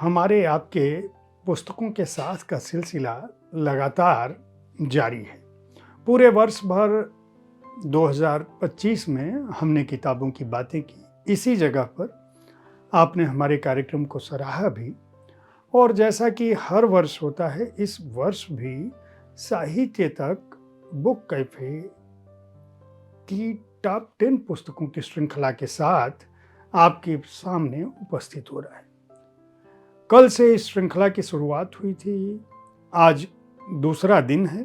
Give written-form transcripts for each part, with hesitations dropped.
हमारे आपके पुस्तकों के साथ का सिलसिला लगातार जारी है। पूरे वर्ष भर 2025 में हमने किताबों की बातें की। इसी जगह पर आपने हमारे कार्यक्रम को सराहा भी, और जैसा कि हर वर्ष होता है, इस वर्ष भी साहित्य तक बुक कैफे की टॉप 10 पुस्तकों की श्रृंखला के साथ आपके सामने उपस्थित हो रहा है। कल से इस श्रृंखला की शुरुआत हुई थी, आज दूसरा दिन है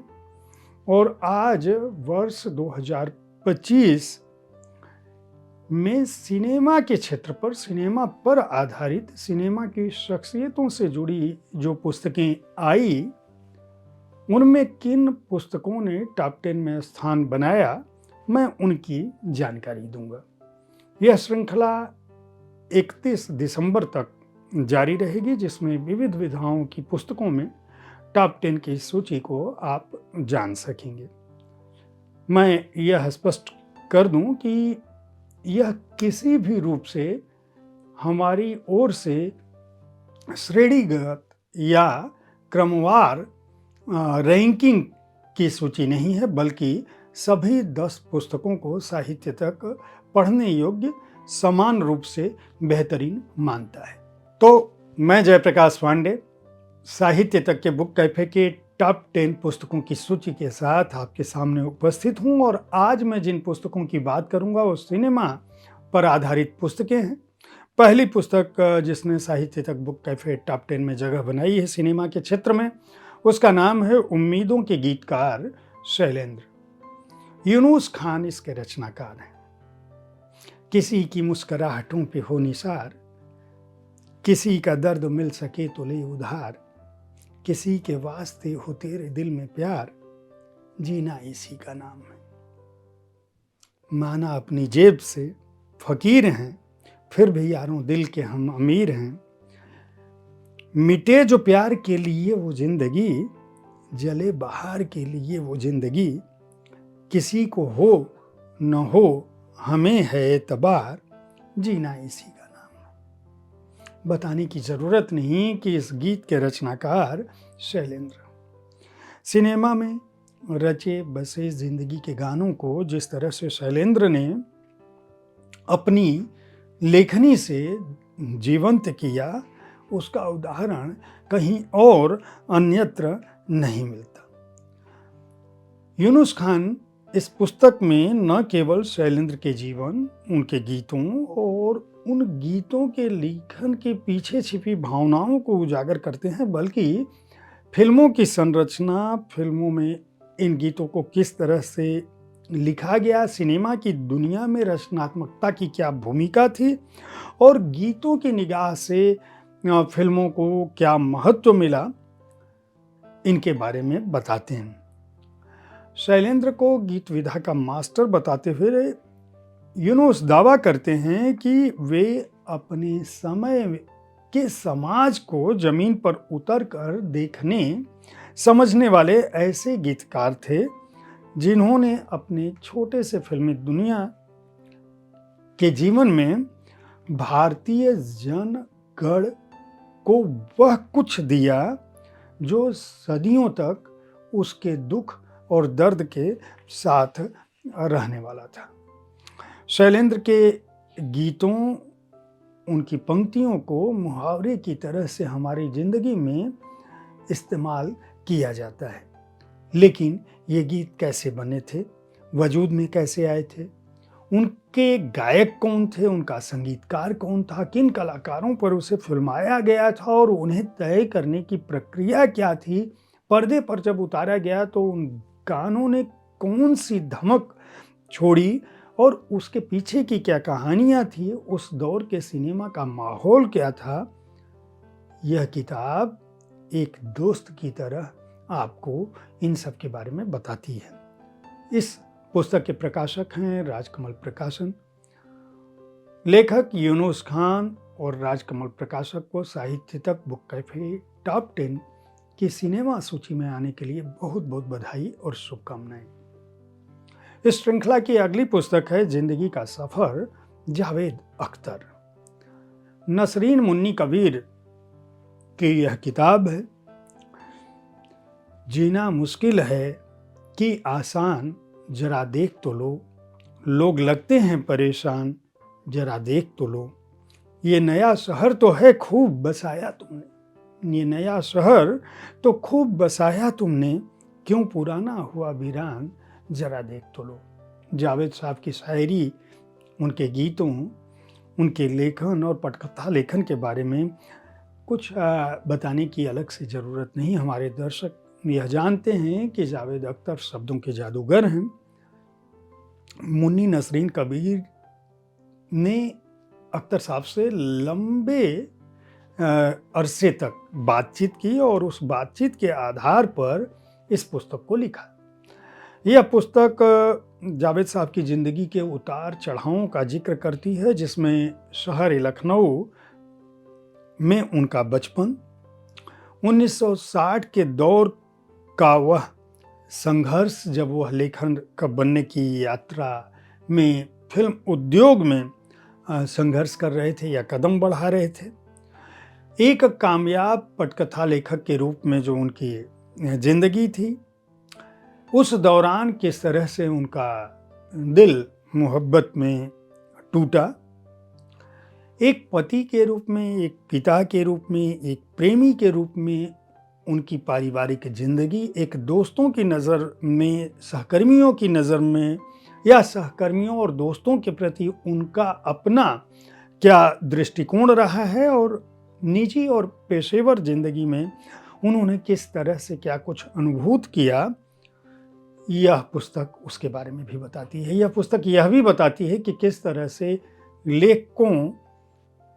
और आज वर्ष 2025 में सिनेमा के क्षेत्र पर, सिनेमा पर आधारित, सिनेमा की शख्सियतों से जुड़ी जो पुस्तकें आई, उनमें किन पुस्तकों ने टॉप 10 में स्थान बनाया, मैं उनकी जानकारी दूंगा। यह श्रृंखला 31 दिसंबर तक जारी रहेगी, जिसमें विविध विधाओं की पुस्तकों में टॉप 10 की सूची को आप जान सकेंगे। मैं यह स्पष्ट कर दूं कि यह किसी भी रूप से हमारी ओर से श्रेणीगत या क्रमवार रैंकिंग की सूची नहीं है, बल्कि सभी 10 पुस्तकों को साहित्य तक पढ़ने योग्य समान रूप से बेहतरीन मानता है। तो मैं जयप्रकाश पांडे साहित्य तक के बुक कैफे के टॉप 10 पुस्तकों की सूची के साथ आपके सामने उपस्थित हूं, और आज मैं जिन पुस्तकों की बात करूंगा वो सिनेमा पर आधारित पुस्तकें हैं। पहली पुस्तक जिसने साहित्य तक बुक कैफे टॉप 10 में जगह बनाई है सिनेमा के क्षेत्र में, उसका नाम है उम्मीदों के गीतकार शैलेंद्र। यूनुस खान इसके रचनाकार हैं। किसी की मुस्कुराहटों पे हो निसार, किसी का दर्द मिल सके तो ले उधार, किसी के वास्ते हो तेरे दिल में प्यार, जीना इसी का नाम है। माना अपनी जेब से फकीर हैं, फिर भी यारों दिल के हम अमीर हैं। मिटे जो प्यार के लिए वो जिंदगी, जले बहार के लिए वो जिंदगी, किसी को हो न हो हमें है एतबार, जीना इसी का नाम है। बताने की जरूरत नहीं कि इस गीत के रचनाकार शैलेंद्र। सिनेमा में रचे बसे जिंदगी के गानों को जिस तरह से शैलेंद्र ने अपनी लेखनी से जीवंत किया, उसका उदाहरण कहीं और अन्यत्र नहीं मिलता। यूनुस खान इस पुस्तक में न केवल शैलेंद्र के जीवन, उनके गीतों और उन गीतों के लेखन के पीछे छिपी भावनाओं को उजागर करते हैं, बल्कि फिल्मों की संरचना, फिल्मों में इन गीतों को किस तरह से लिखा गया, सिनेमा की दुनिया में रचनात्मकता की क्या भूमिका थी और गीतों की निगाह से फिल्मों को क्या महत्व मिला, इनके बारे में बताते हैं। शैलेंद्र को गीत विधा का मास्टर बताते हुए यूनुस दावा करते हैं कि वे अपने समय के समाज को जमीन पर उतर कर देखने समझने वाले ऐसे गीतकार थे, जिन्होंने अपने छोटे से फिल्मी दुनिया के जीवन में भारतीय जनगण को वह कुछ दिया जो सदियों तक उसके दुख और दर्द के साथ रहने वाला था। शैलेंद्र के गीतों, उनकी पंक्तियों को मुहावरे की तरह से हमारी जिंदगी में इस्तेमाल किया जाता है। लेकिन ये गीत कैसे बने थे, वजूद में कैसे आए थे, उनके गायक कौन थे, उनका संगीतकार कौन था, किन कलाकारों पर उसे फिल्माया गया था और उन्हें तय करने की प्रक्रिया क्या थी, पर्दे पर जब उतारा गया तो उन गानों ने कौन सी धमक छोड़ी और उसके पीछे की क्या कहानियां थी, उस दौर के सिनेमा का माहौल क्या था, यह किताब एक दोस्त की तरह आपको इन सब के बारे में बताती है। इस पुस्तक के प्रकाशक हैं राजकमल प्रकाशन। लेखक यूनुस खान और राजकमल प्रकाशक को साहित्य तक बुक कैफे टॉप 10 की सिनेमा सूची में आने के लिए बहुत बहुत बधाई और शुभकामनाएं। इस श्रृंखला की अगली पुस्तक है जिंदगी का सफर, जावेद अख्तर। नसरीन मुन्नी कबीर की यह किताब है। जीना मुश्किल है कि आसान, जरा देख तो लो, लोग लगते हैं परेशान, जरा देख तो लो। ये नया शहर तो है खूब बसाया तुमने, ये नया शहर तो खूब बसाया तुमने, क्यों पुराना हुआ वीरान, जरा देख तो लो। जावेद साहब की शायरी, उनके गीतों, उनके लेखन और पटकथा लेखन के बारे में कुछ बताने की अलग से ज़रूरत नहीं। हमारे दर्शक यह जानते हैं कि जावेद अख्तर शब्दों के जादूगर हैं। मुन्नी नसरीन कबीर ने अख्तर साहब से लंबे अरसे तक बातचीत की और उस बातचीत के आधार पर इस पुस्तक को लिखा। यह पुस्तक जावेद साहब की ज़िंदगी के उतार चढ़ावों का जिक्र करती है, जिसमें शहर लखनऊ में उनका बचपन, 1960 के दौर का वह संघर्ष, जब वह लेखन बनने की यात्रा में फिल्म उद्योग में संघर्ष कर रहे थे या कदम बढ़ा रहे थे। एक कामयाब पटकथा लेखक के रूप में जो उनकी जिंदगी थी, उस दौरान किस तरह से उनका दिल मोहब्बत में टूटा। एक पति के रूप में, एक पिता के रूप में, एक प्रेमी के रूप में उनकी पारिवारिक जिंदगी, एक दोस्तों की नज़र में, सहकर्मियों की नज़र में, या सहकर्मियों और दोस्तों के प्रति उनका अपना क्या दृष्टिकोण रहा है, और निजी और पेशेवर जिंदगी में उन्होंने किस तरह से क्या कुछ अनुभूत किया, यह पुस्तक उसके बारे में भी बताती है। यह पुस्तक यह भी बताती है कि किस तरह से लेखकों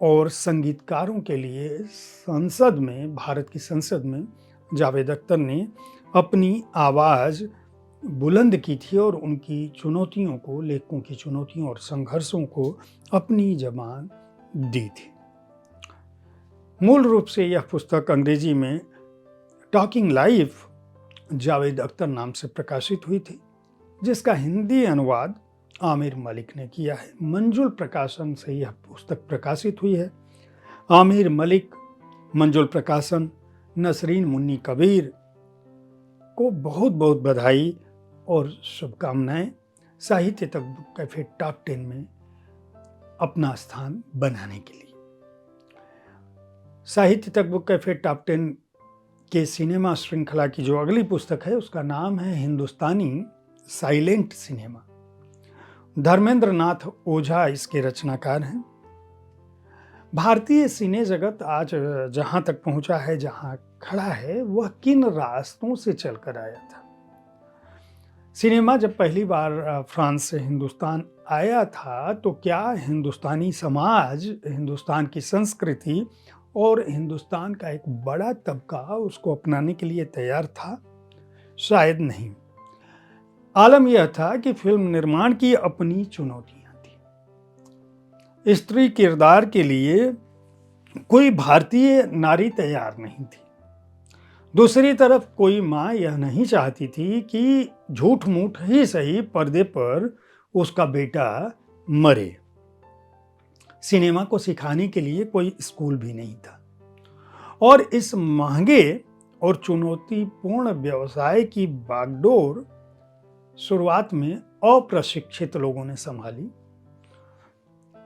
और संगीतकारों के लिए संसद में, भारत की संसद में जावेद अख्तर ने अपनी आवाज़ बुलंद की थी और उनकी चुनौतियों को, लेखकों की चुनौतियों और संघर्षों को अपनी ज़बान दी थी। मूल रूप से यह पुस्तक अंग्रेजी में टॉकिंग लाइफ जावेद अख्तर नाम से प्रकाशित हुई थी, जिसका हिंदी अनुवाद आमिर मलिक ने किया है। मंजुल प्रकाशन से यह पुस्तक प्रकाशित हुई है। आमिर मलिक, मंजुल प्रकाशन, नसरीन मुन्नी कबीर को बहुत बहुत बधाई और शुभकामनाएं साहित्य तक बुक कैफे टॉप 10 में अपना स्थान बनाने के लिए। साहित्य तक बुक कैफे टॉप 10 के सिनेमा श्रृंखला की जो अगली पुस्तक है, उसका नाम है हिंदुस्तानी साइलेंट सिनेमा। धर्मेंद्र नाथ ओझा इसके रचनाकार हैं। भारतीय सिने जगत आज जहां तक पहुंचा है, जहां खड़ा है, वह किन रास्तों से चलकर आया था। सिनेमा जब पहली बार फ्रांस से हिंदुस्तान आया था, तो क्या हिंदुस्तानी समाज, हिंदुस्तान की संस्कृति और हिंदुस्तान का एक बड़ा तबका उसको अपनाने के लिए तैयार था? शायद नहीं। आलम यह था कि फिल्म निर्माण की अपनी चुनौतियां थी। स्त्री किरदार के लिए कोई भारतीय नारी तैयार नहीं थी। दूसरी तरफ कोई माँ यह नहीं चाहती थी कि झूठ मूठ ही सही पर्दे पर उसका बेटा मरे। सिनेमा को सिखाने के लिए कोई स्कूल भी नहीं था, और इस महंगे और चुनौतीपूर्ण व्यवसाय की बागडोर शुरुआत में अप्रशिक्षित लोगों ने संभाली।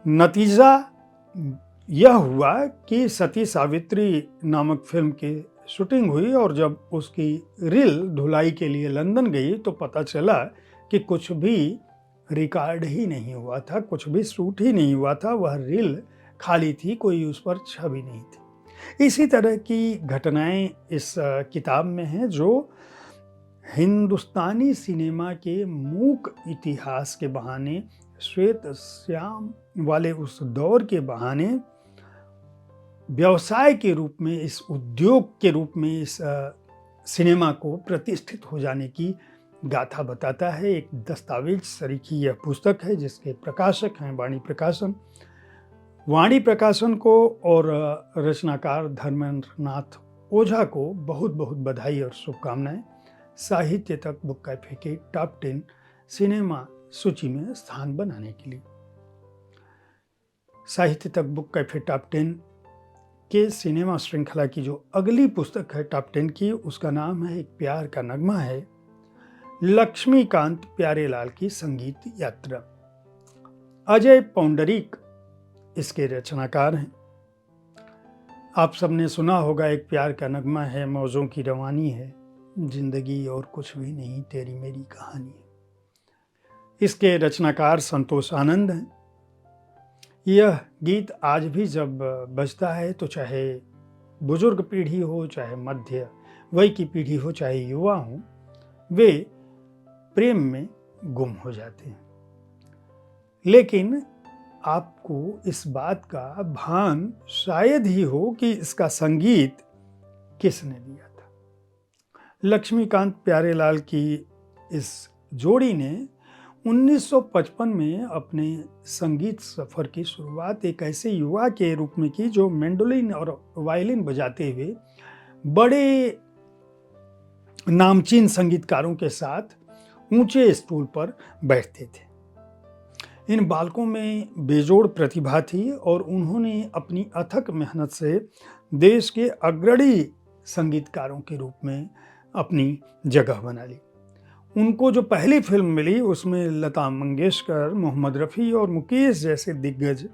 नतीजा यह हुआ कि सती सावित्री नामक फिल्म की शूटिंग हुई, और जब उसकी रील धुलाई के लिए लंदन गई तो पता चला कि कुछ भी रिकॉर्ड ही नहीं हुआ था, कुछ भी शूट ही नहीं हुआ था। वह रील खाली थी, कोई उस पर छवि नहीं थी। इसी तरह की घटनाएं इस किताब में हैं, जो हिंदुस्तानी सिनेमा के मूक इतिहास के बहाने, श्वेत श्याम वाले उस दौर के बहाने, व्यवसाय के रूप में, इस उद्योग के रूप में इस सिनेमा को प्रतिष्ठित हो जाने की गाथा बताता है। एक दस्तावेज सरीखी यह पुस्तक है, जिसके प्रकाशक हैं वाणी प्रकाशन। वाणी प्रकाशन को और रचनाकार धर्मेंद्र नाथ ओझा को बहुत बहुत बधाई और शुभकामनाएं साहित्य तक बुक कैफे के टॉप 10 सिनेमा सूची में स्थान बनाने के लिए। साहित्य तक बुक कैफे टॉप 10 के सिनेमा श्रृंखला की जो अगली पुस्तक है टॉप 10 की, उसका नाम है एक प्यार का नगमा है, लक्ष्मीकांत प्यारेलाल की संगीत यात्रा। अजय पौंडरीक इसके रचनाकार हैं। आप सबने सुना होगा एक प्यार का नगमा है, मौजों की रवानी है, जिंदगी और कुछ भी नहीं, तेरी मेरी कहानी है। इसके रचनाकार संतोष आनंद हैं। यह गीत आज भी जब बजता है तो चाहे बुजुर्ग पीढ़ी हो, चाहे मध्य वय की पीढ़ी हो, चाहे युवा हो, वे प्रेम में गुम हो जाते हैं। लेकिन आपको इस बात का भान शायद ही हो कि इसका संगीत किसने दिया था। लक्ष्मीकांत प्यारेलाल की इस जोड़ी ने 1955 में अपने संगीत सफ़र की शुरुआत एक ऐसे युवा के रूप में की जो मैंडोलिन और वायलिन बजाते हुए बड़े नामचीन संगीतकारों के साथ ऊंचे स्टूल पर बैठते थे। इन बालकों में बेजोड़ प्रतिभा थी और उन्होंने अपनी अथक मेहनत से देश के अग्रणी संगीतकारों के रूप में अपनी जगह बना ली। उनको जो पहली फिल्म मिली उसमें लता मंगेशकर, मोहम्मद रफ़ी और मुकेश जैसे दिग्गज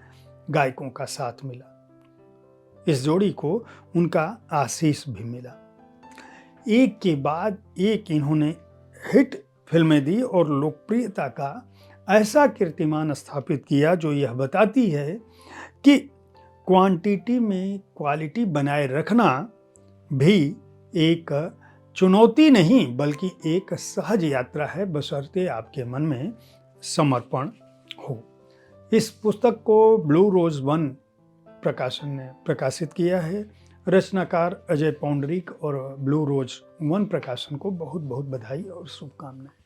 गायकों का साथ मिला। इस जोड़ी को उनका आशीष भी मिला। एक के बाद एक इन्होंने हिट फिल्में दी और लोकप्रियता का ऐसा कीर्तिमान स्थापित किया जो यह बताती है कि क्वांटिटी में क्वालिटी बनाए रखना भी एक चुनौती नहीं बल्कि एक सहज यात्रा है, बशर्ते आपके मन में समर्पण हो। इस पुस्तक को ब्लू रोज 1 प्रकाशन ने प्रकाशित किया है। रचनाकार अजय पौंडरीक और ब्लू रोज 1 प्रकाशन को बहुत बहुत बधाई और शुभकामनाएं।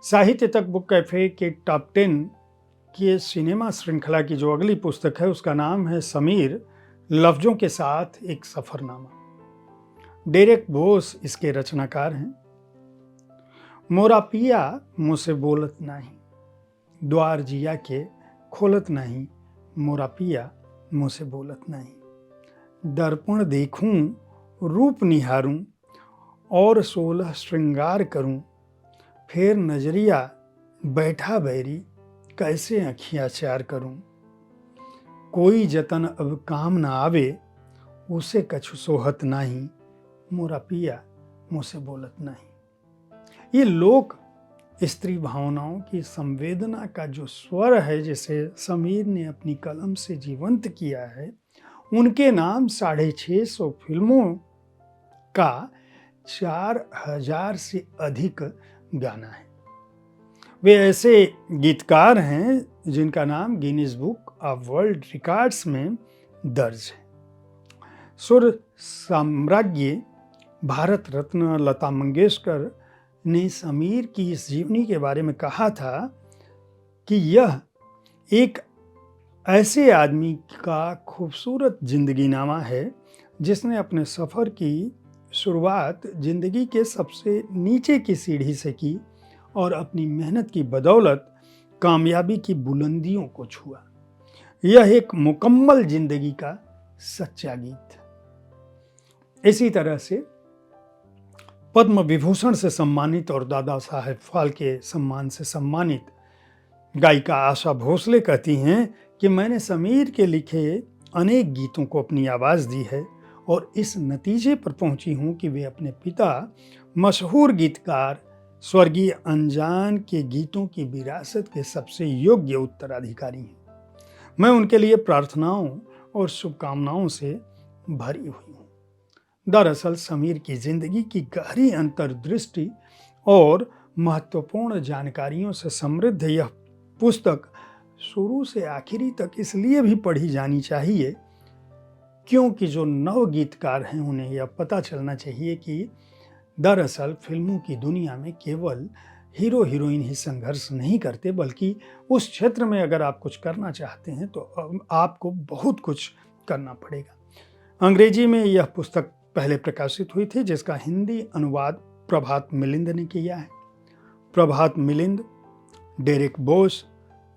साहित्य तक बुक कैफे के टॉप 10 की सिनेमा श्रृंखला की जो अगली पुस्तक है उसका नाम है समीर, लफ्जों के साथ एक सफरनामा। डेरेक बोस इसके रचनाकार हैं। मोरा पिया मुझसे बोलत नहीं, द्वार जिया के खोलत नहीं, मोरा पिया मुझसे बोलत नहीं। दर्पण देखूं, रूप निहारूं और 16 श्रृंगार करूं, फिर नजरिया बैठा बैरी, कैसे अखियाँ चार करूं। कोई जतन अब काम न आवे, उसे कछु सोहत नहीं, मोरा पिया मुझसे बोलत नहीं। ये लोक स्त्री भावनाओं की संवेदना का जो स्वर है जिसे समीर ने अपनी कलम से जीवंत किया है, उनके नाम 650 फिल्मों का 4000 से अधिक गाना है। वे ऐसे गीतकार हैं जिनका नाम Guinness book of world records में दर्ज है। सुर साम्राज्ञी भारत रत्न लता मंगेशकर ने समीर की इस जीवनी के बारे में कहा था कि यह एक ऐसे आदमी का खूबसूरत जिंदगीनामा है जिसने अपने सफ़र की शुरुआत जिंदगी के सबसे नीचे की सीढ़ी से की और अपनी मेहनत की बदौलत कामयाबी की बुलंदियों को छुआ। यह एक मुकम्मल जिंदगी का सच्चा गीत है। इसी तरह से पद्म विभूषण से सम्मानित और दादा साहेब फाल्के सम्मान से सम्मानित गायिका आशा भोसले कहती हैं कि मैंने समीर के लिखे अनेक गीतों को अपनी आवाज़ दी है और इस नतीजे पर पहुंची हूं कि वे अपने पिता मशहूर गीतकार स्वर्गीय अनजान के गीतों की विरासत के सबसे योग्य उत्तराधिकारी हैं। मैं उनके लिए प्रार्थनाओं और शुभकामनाओं से भरी हुई हूँ। दरअसल समीर की जिंदगी की गहरी अंतर्दृष्टि और महत्वपूर्ण जानकारियों से समृद्ध यह पुस्तक शुरू से आखिरी तक इसलिए भी पढ़ी जानी चाहिए क्योंकि जो नव गीतकार हैं उन्हें यह पता चलना चाहिए कि दरअसल फिल्मों की दुनिया में केवल हीरो हीरोइन ही संघर्ष नहीं करते, बल्कि उस क्षेत्र में अगर आप कुछ करना चाहते हैं तो आपको बहुत कुछ करना पड़ेगा। अंग्रेजी में यह पुस्तक पहले प्रकाशित हुई थी जिसका हिंदी अनुवाद प्रभात मिलिंद ने किया है। प्रभात मिलिंद, डेरेक बोस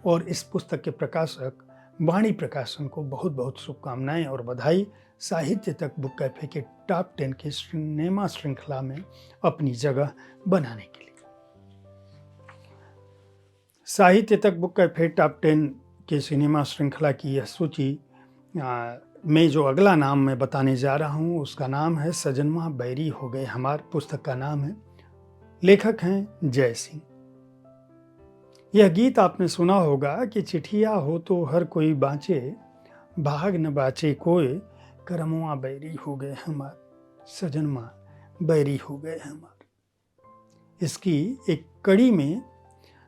और इस पुस्तक के प्रकाशक वाणी प्रकाशन को बहुत बहुत शुभकामनाएं और बधाई। साहित्य तक बुक कैफे के टॉप 10 के सिनेमा श्रृंखला में अपनी जगह बनाने के लिए। साहित्य तक बुक कैफे टॉप 10 के सिनेमा श्रृंखला की यह सूची में जो अगला नाम मैं बताने जा रहा हूँ उसका नाम है सजनवा बैरी हो गए हमार। पुस्तक का नाम है, लेखक हैं जय सिंह। यह गीत आपने सुना होगा कि चिट्ठिया हो तो हर कोई बाँचे, भाग न बाचे कोई, करमवा बैरी हो गए हमार, सजनवा बैरी हो गए हमार। इसकी एक कड़ी में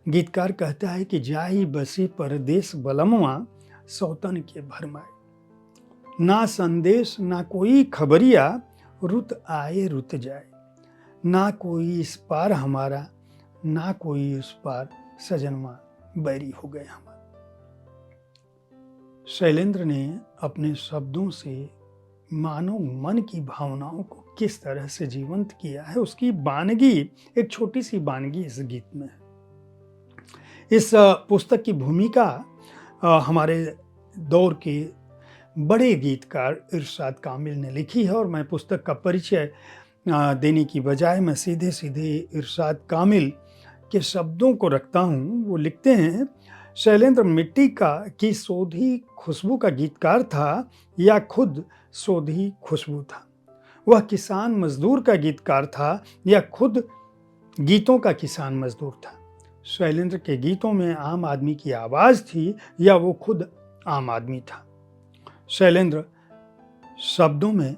गीतकार कहता है कि जाई बसी परदेश बलमवा, सौतन के भरमाए, ना संदेश ना कोई खबरिया, रुत आए रुत जाए, ना कोई इस पार हमारा, ना कोई उस पार, सजनवा बैरी हो गए हमारे। शैलेंद्र ने अपने शब्दों से मानव मन की भावनाओं को किस तरह से जीवंत किया है, उसकी वानगी, एक छोटी सी वानगी इस गीत में है। इस पुस्तक की भूमिका हमारे दौर के बड़े गीतकार इरशाद कामिल ने लिखी है और मैं पुस्तक का परिचय देने की बजाय मैं सीधे सीधे इरशाद कामिल के शब्दों को रखता हूँ। वो लिखते हैं, शैलेंद्र मिट्टी की सोधी खुशबू का गीतकार था या खुद सोधी खुशबू था। वह किसान मजदूर का गीतकार था या खुद गीतों का किसान मजदूर था। शैलेंद्र के गीतों में आम आदमी की आवाज़ थी या वो खुद आम आदमी था। शैलेंद्र शब्दों में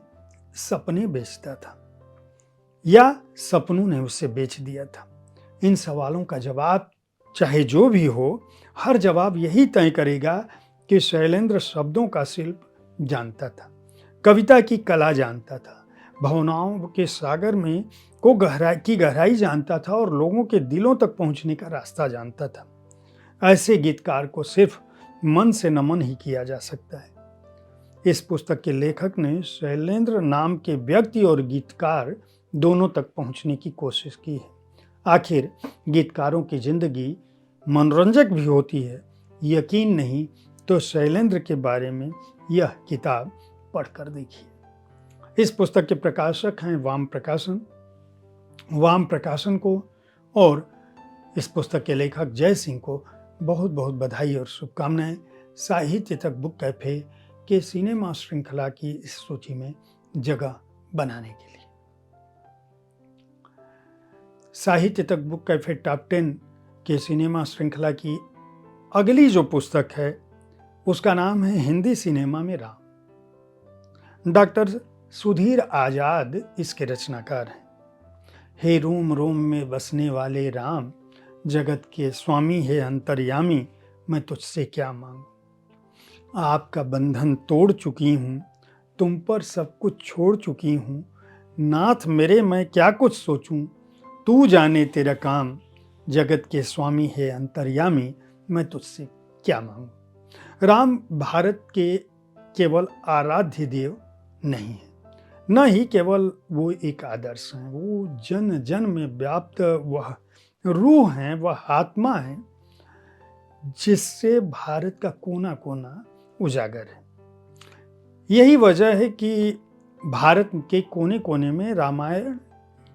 सपने बेचता था या सपनों ने उसे बेच दिया था। इन सवालों का जवाब चाहे जो भी हो, हर जवाब यही तय करेगा कि शैलेंद्र शब्दों का शिल्प जानता था, कविता की कला जानता था, भावनाओं के सागर में गहराई जानता था और लोगों के दिलों तक पहुंचने का रास्ता जानता था। ऐसे गीतकार को सिर्फ मन से नमन ही किया जा सकता है। इस पुस्तक के लेखक ने शैलेंद्र नाम के व्यक्ति और गीतकार दोनों तक पहुंचने की कोशिश की है। आखिर गीतकारों की जिंदगी मनोरंजक भी होती है, यकीन नहीं तो शैलेंद्र के बारे में यह किताब पढ़कर देखिए। इस पुस्तक के प्रकाशक हैं वाम प्रकाशन। वाम प्रकाशन को और इस पुस्तक के लेखक जय सिंह को बहुत बहुत बधाई और शुभकामनाएं साहित्य तक बुक कैफे के सिनेमा श्रृंखला की इस सूची में जगह बनाने के लिए। साहित्य तक बुक कैफे टॉप 10 के सिनेमा श्रृंखला की अगली जो पुस्तक है उसका नाम है हिंदी सिनेमा में राम। डॉक्टर सुधीर आजाद इसके रचनाकार हैं। हे रोम रोम में बसने वाले राम, जगत के स्वामी है अंतर्यामी, मैं तुझसे क्या मांगू। आपका बंधन तोड़ चुकी हूँ, तुम पर सब कुछ छोड़ चुकी हूँ, नाथ मेरे मैं क्या कुछ सोचूं, तू जाने तेरा काम, जगत के स्वामी है अंतर्यामी, मैं तुझसे क्या मांगू। राम भारत के केवल आराध्य देव नहीं है, न ही केवल वो एक आदर्श हैं, वो जन जन में व्याप्त वह रूह हैं, वह आत्मा है जिससे भारत का कोना कोना उजागर है। यही वजह है कि भारत के कोने कोने में रामायण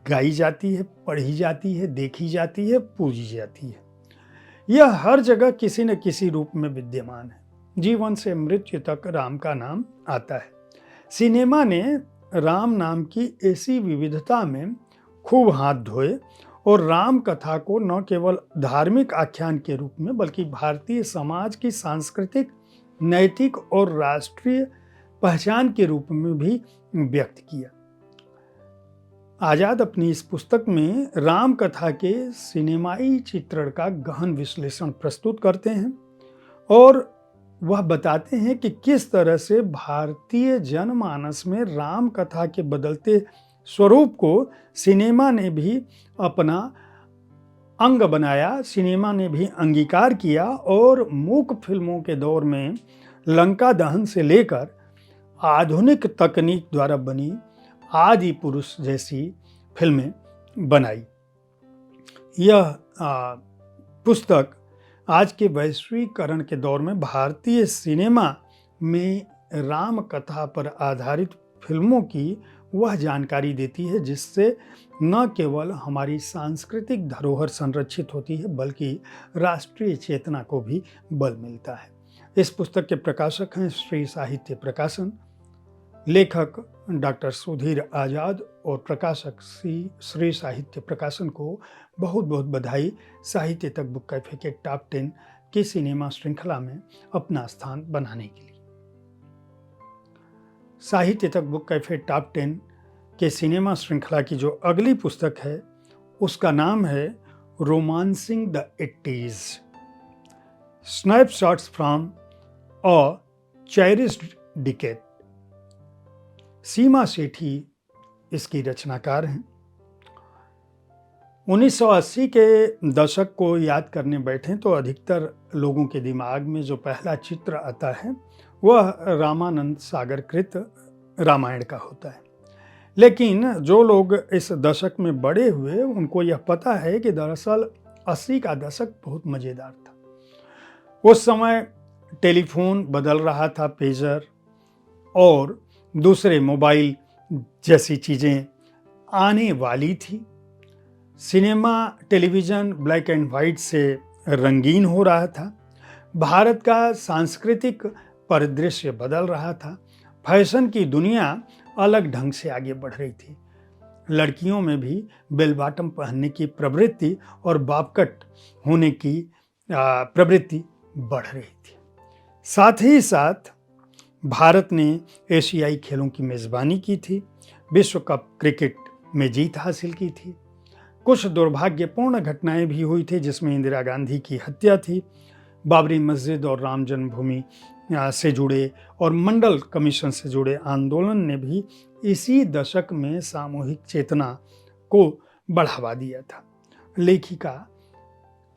गाई जाती है, पढ़ी जाती है, देखी जाती है, पूजी जाती है। यह हर जगह किसी न किसी रूप में विद्यमान है। जीवन से मृत्यु तक राम का नाम आता है। सिनेमा ने राम नाम की ऐसी विविधता में खूब हाथ धोए और राम कथा को न केवल धार्मिक आख्यान के रूप में बल्कि भारतीय समाज की सांस्कृतिक, नैतिक और राष्ट्रीय पहचान के रूप में भी व्यक्त किया। आजाद अपनी इस पुस्तक में राम कथा के सिनेमाई चित्रण का गहन विश्लेषण प्रस्तुत करते हैं और वह बताते हैं कि किस तरह से भारतीय जनमानस में राम कथा के बदलते स्वरूप को सिनेमा ने भी अपना अंग बनाया, सिनेमा ने भी अंगीकार किया और मूक फिल्मों के दौर में लंका दहन से लेकर आधुनिक तकनीक द्वारा बनी आदि पुरुष जैसी फिल्में बनाई। यह पुस्तक आज के वैश्वीकरण के दौर में भारतीय सिनेमा में राम कथा पर आधारित फिल्मों की वह जानकारी देती है जिससे न केवल हमारी सांस्कृतिक धरोहर संरक्षित होती है बल्कि राष्ट्रीय चेतना को भी बल मिलता है। इस पुस्तक के प्रकाशक हैं श्री साहित्य प्रकाशन, लेखक डॉक्टर सुधीर आजाद और प्रकाशक श्री साहित्य प्रकाशन को बहुत बहुत बधाई साहित्य तक बुक कैफे के टॉप 10 की सिनेमा श्रृंखला में अपना स्थान बनाने के लिए। साहित्य तक बुक कैफे टॉप 10 के सिनेमा श्रृंखला की जो अगली पुस्तक है उसका नाम है romancing the 80s, snapshots from a cherished decade. Seema Sethi इसकी रचनाकार हैं। 1980 के दशक को याद करने बैठें तो अधिकतर लोगों के दिमाग में जो पहला चित्र आता है वह रामानंद सागर कृत रामायण का होता है। लेकिन जो लोग इस दशक में बड़े हुए उनको यह पता है कि दरअसल 80 का दशक बहुत मज़ेदार था। उस समय टेलीफोन बदल रहा था, पेजर और दूसरे मोबाइल जैसी चीज़ें आने वाली थी। Cinema television black and white से रंगीन हो रहा था। भारत का सांस्कृतिक परिदृश्य बदल रहा था। फैशन की दुनिया अलग ढंग से आगे बढ़ रही थी। लड़कियों में भी बेल बॉटम पहनने की प्रवृत्ति और बॉबकट होने की प्रवृत्ति बढ़ रही थी। साथ ही साथ भारत ने एशियाई खेलों की मेज़बानी की थी, विश्व कप क्रिकेट में जीत हासिल की थी। कुछ दुर्भाग्यपूर्ण घटनाएं भी हुई थी जिसमें इंदिरा गांधी की हत्या थी। बाबरी मस्जिद और राम जन्मभूमि से जुड़े और मंडल कमीशन से जुड़े आंदोलन ने भी इसी दशक में सामूहिक चेतना को बढ़ावा दिया था। लेखिका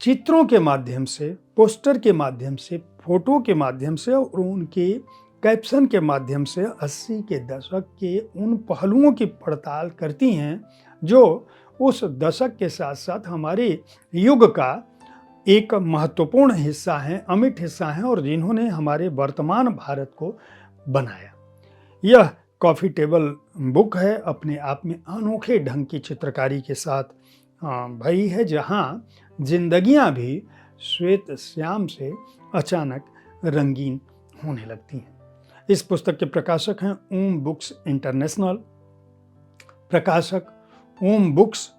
चित्रों के माध्यम से, पोस्टर के माध्यम से, फोटो के माध्यम से और उनके कैप्शन के माध्यम से 80 के दशक के उन पहलुओं की पड़ताल करती हैं जो उस दशक के साथ साथ हमारे युग का एक महत्वपूर्ण हिस्सा है, अमिट हिस्सा है और जिन्होंने हमारे वर्तमान भारत को बनाया। यह कॉफ़ी टेबल बुक है, अपने आप में अनोखे ढंग की चित्रकारी के साथ भरी है, जहाँ जिंदगियां भी श्वेत श्याम से अचानक रंगीन होने लगती हैं। इस पुस्तक के प्रकाशक हैं ओम बुक्स इंटरनेशनल, प्रकाशक ओम बुक्स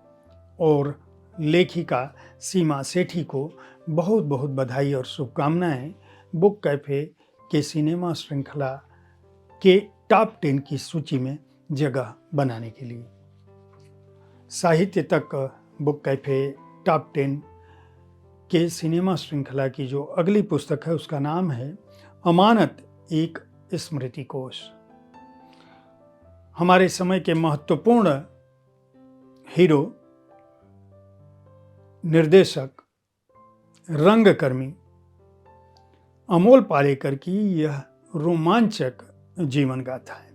और लेखिका सीमा सेठी को बहुत बहुत बधाई और शुभकामनाएं बुक कैफे के सिनेमा श्रृंखला के टॉप 10 की सूची में जगह बनाने के लिए। साहित्य तक बुक कैफे टॉप 10 के सिनेमा श्रृंखला की जो अगली पुस्तक है उसका नाम है अमानत, एक स्मृति कोश। हमारे समय के महत्वपूर्ण हीरो, निर्देशक, रंगकर्मी अमोल पालेकर की यह रोमांचक जीवन गाथा है।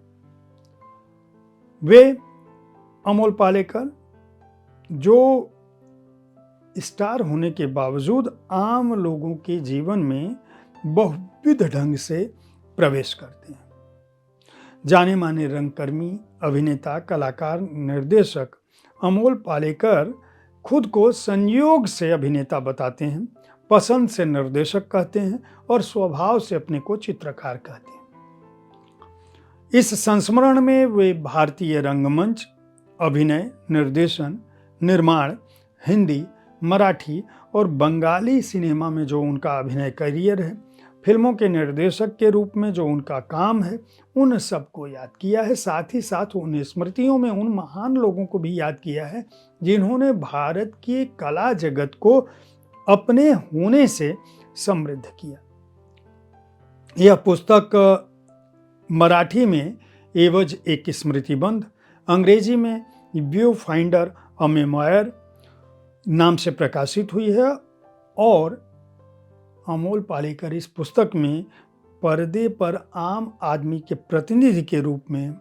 वे अमोल पालेकर जो स्टार होने के बावजूद आम लोगों के जीवन में बहुविध ढंग से प्रवेश करते हैं। जाने माने रंगकर्मी, अभिनेता, कलाकार, निर्देशक अमोल पालेकर खुद को संयोग से अभिनेता बताते हैं, पसंद से निर्देशक कहते हैं और स्वभाव से अपने को चित्रकार कहते हैं। इस संस्मरण में वे भारतीय रंगमंच, अभिनय, निर्देशन, निर्माण, हिंदी, मराठी और बंगाली सिनेमा में जो उनका अभिनय करियर है, फिल्मों के निर्देशक के रूप में जो उनका काम है, उन सबको याद किया है। साथ ही साथ उन स्मृतियों में उन महान लोगों को भी याद किया है जिन्होंने भारत की कला जगत को अपने होने से समृद्ध किया। यह पुस्तक मराठी में एवज एक स्मृतिबंध, अंग्रेजी में व्यू फाइंडर अ मेमोयर नाम से प्रकाशित हुई है और अमोल पालेकर इस पुस्तक में पर्दे पर आम आदमी के प्रतिनिधि के रूप में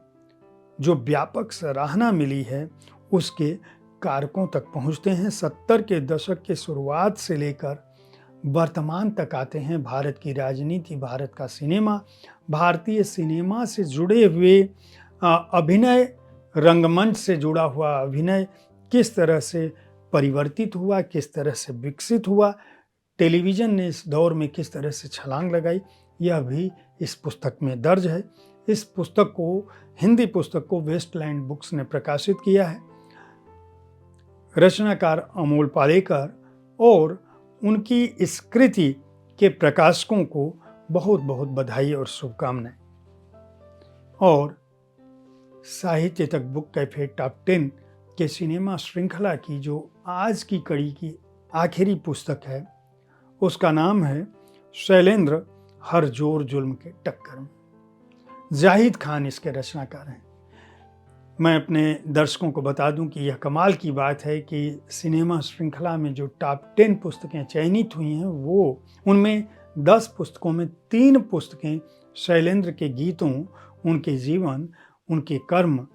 जो व्यापक सराहना मिली है उसके कारकों तक पहुंचते हैं। 70 के दशक के शुरुआत से लेकर वर्तमान तक आते हैं। भारत की राजनीति, भारत का सिनेमा, भारतीय सिनेमा से जुड़े हुए अभिनय, रंगमंच से जुड़ा हुआ अभिनय किस तरह से परिवर्तित हुआ, किस तरह से विकसित हुआ, टेलीविज़न ने इस दौर में किस तरह से छलांग लगाई, यह भी इस पुस्तक में दर्ज है। इस पुस्तक को, हिंदी पुस्तक को वेस्टलैंड बुक्स ने प्रकाशित किया है। रचनाकार अमोल पालेकर और उनकी इस कृति के प्रकाशकों को बहुत बहुत बधाई और शुभकामनाएं। और साहित्य तक बुक कैफे टॉप 10 के सिनेमा श्रृंखला की जो आज की कड़ी की आखिरी पुस्तक है, उसका नाम है शैलेंद्र हर जोर जुल्म के टक्कर में। जाहिद खान इसके रचनाकार हैं। मैं अपने दर्शकों को बता दूं कि यह कमाल की बात है कि सिनेमा श्रृंखला में जो टॉप 10 पुस्तकें चयनित हुई हैं, वो उनमें 10 पुस्तकों में 3 पुस्तकें शैलेंद्र के गीतों, उनके जीवन, उनके कर्म,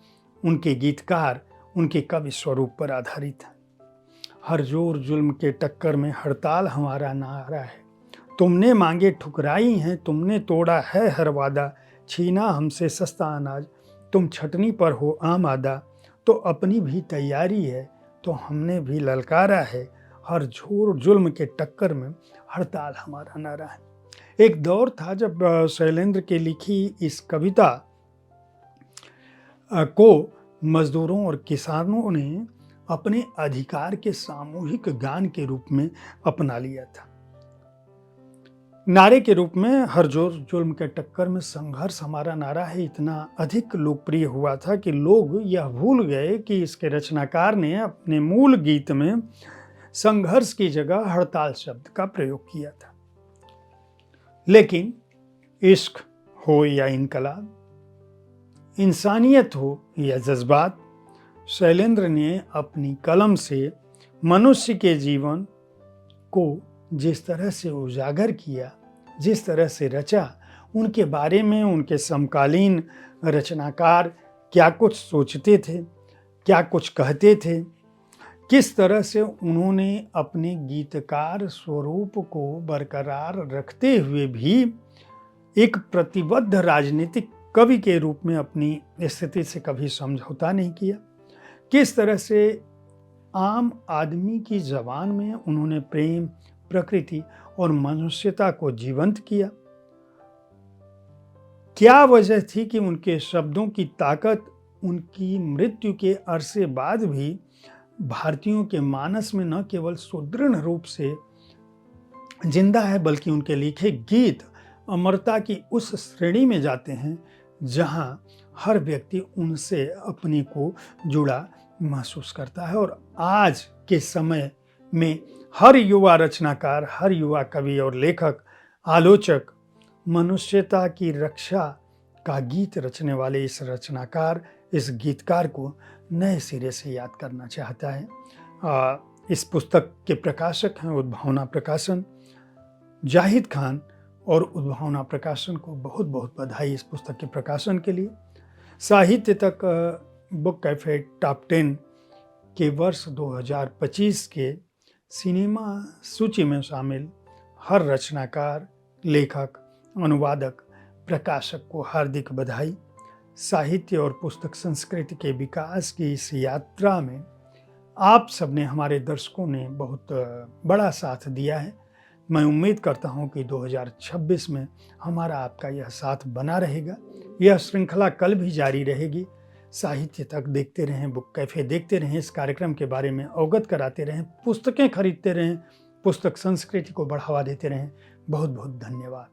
उनके गीतकार, उनके कवि स्वरूप पर आधारित हैं। हर जोर जुल्म के टक्कर में हड़ताल हमारा नारा है, तुमने मांगे ठुकराई हैं, तुमने तोड़ा है हर वादा, छीना हमसे सस्ता अनाज, तुम छटनी पर हो आमादा, तो अपनी भी तैयारी है, तो हमने भी ललकारा है, हर जोर जुल्म के टक्कर में हड़ताल हमारा नारा है। एक दौर था जब शैलेंद्र के लिखी इस कविता को मजदूरों और किसानों ने अपने अधिकार के सामूहिक गान के रूप में अपना लिया था। नारे के रूप में हर जोर जुल्म के टक्कर में संघर्ष हमारा नारा है इतना अधिक लोकप्रिय हुआ था कि लोग यह भूल गए कि इसके रचनाकार ने अपने मूल गीत में संघर्ष की जगह हड़ताल शब्द का प्रयोग किया था। लेकिन इश्क हो या इनकलाब, इंसानियत हो या जज्बात, शैलेंद्र ने अपनी कलम से मनुष्य के जीवन को जिस तरह से उजागर किया, जिस तरह से रचा, उनके बारे में उनके समकालीन रचनाकार क्या कुछ सोचते थे, क्या कुछ कहते थे, किस तरह से उन्होंने अपने गीतकार स्वरूप को बरकरार रखते हुए भी एक प्रतिबद्ध राजनीतिक कवि के रूप में अपनी स्थिति से कभी समझौता नहीं किया, किस तरह से आम आदमी की ज़बान में उन्होंने प्रेम, प्रकृति और मनुष्यता को जीवंत किया। क्या वजह थी कि उनके शब्दों की ताकत उनकी मृत्यु के अरसे बाद भी भारतीयों के मानस में न केवल सुदृढ़ रूप से जिंदा है, बल्कि उनके लिखे गीत अमरता की उस श्रेणी में जाते हैं जहां हर व्यक्ति उनसे अपने को जुड़ा महसूस करता है। और आज के समय में हर युवा रचनाकार, हर युवा कवि और लेखक, आलोचक मनुष्यता की रक्षा का गीत रचने वाले इस रचनाकार, इस गीतकार को नए सिरे से याद करना चाहता है। इस पुस्तक के प्रकाशक हैं उद्भावना प्रकाशन। जाहिद खान और उद्भावना प्रकाशन को बहुत बहुत बधाई इस पुस्तक के प्रकाशन के लिए। साहित्य तक बुक कैफे टॉप 10 के वर्ष 2025 के सिनेमा सूची में शामिल हर रचनाकार, लेखक, अनुवादक, प्रकाशक को हार्दिक बधाई। साहित्य और पुस्तक संस्कृति के विकास की इस यात्रा में आप सबने, हमारे दर्शकों ने बहुत बड़ा साथ दिया है। मैं उम्मीद करता हूं कि 2026 में हमारा आपका यह साथ बना रहेगा। यह श्रृंखला कल भी जारी रहेगी। साहित्य तक देखते रहें, बुक कैफे देखते रहें, इस कार्यक्रम के बारे में अवगत कराते रहें, पुस्तकें खरीदते रहें, पुस्तक संस्कृति को बढ़ावा देते रहें। बहुत बहुत धन्यवाद।